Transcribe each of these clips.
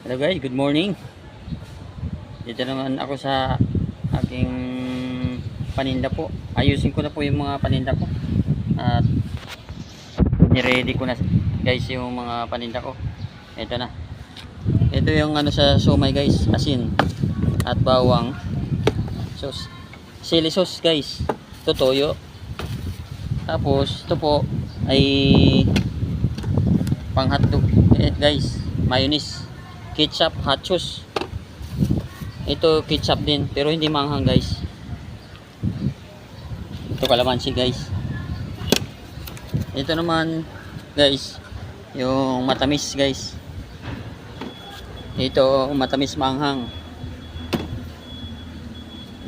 Hello guys, good morning. Dito naman ako sa aking paninda po. Ayusin ko na po yung mga paninda ko. At ni-ready ko na guys yung mga paninda ko. Ito na. Ito yung ano sa somay guys, asin at bawang. Sauce. Chili sauce guys. Ito toyo. Tapos ito po ay pang hotdog guys, mayonnaise, ketchup, hot sauce. Ito ketchup din pero hindi manghang guys. Ito kalamansi guys. Ito naman guys yung matamis guys. Ito matamis manghang.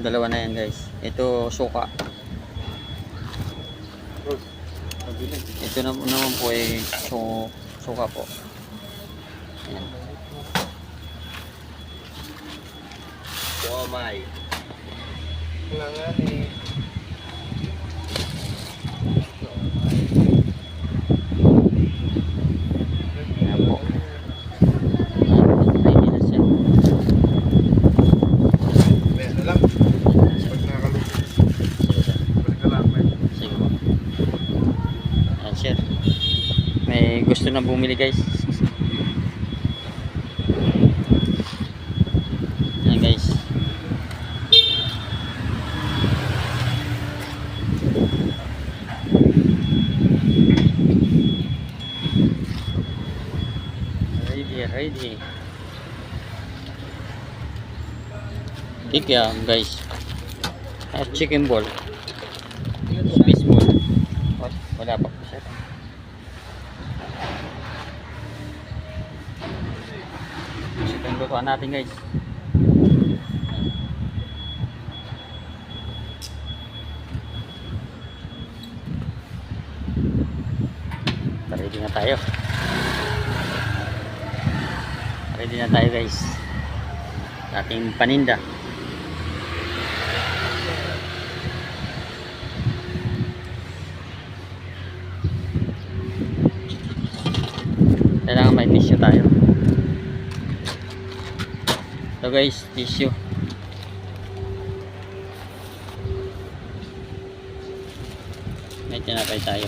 Dalawa na yan guys. Ito suka. Ito naman po ay suka po. Ayan. Somay. Kailangan eh. Ayan po. Ready na siya. Meron lang. Pag nakaluto. Balik ka lang. Sige po. Ayan sir. May gusto na bumili guys. Ayan guys. Ready. Kikya guys. At chicken ball. Fish ball. Wala pa po sir. Ito yung lutuan natin guys. Ready na tayo. Ready na tayo guys. Ating paninda. Kailangan may tissue tayo. So guys, tissue. May tinapay tayo.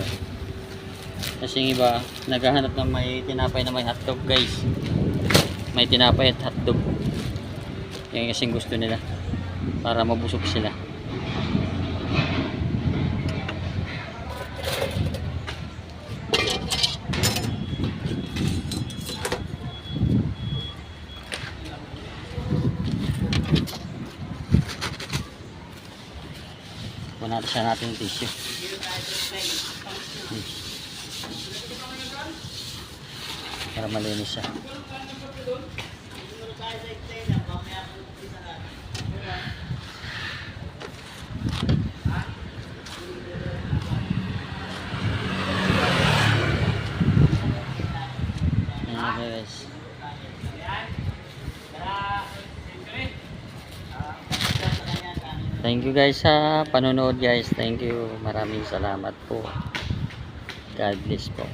Kasi yung iba naghahanap ng may tinapay na may hotdog guys. May tinapay at hotdog. Yan kasing gusto nila para mabusog sila. Punasan siya natin yung tissue. Para malinis siya. Guys. Thank you guys sa panonood guys. Thank you. Maraming salamat po. God bless po.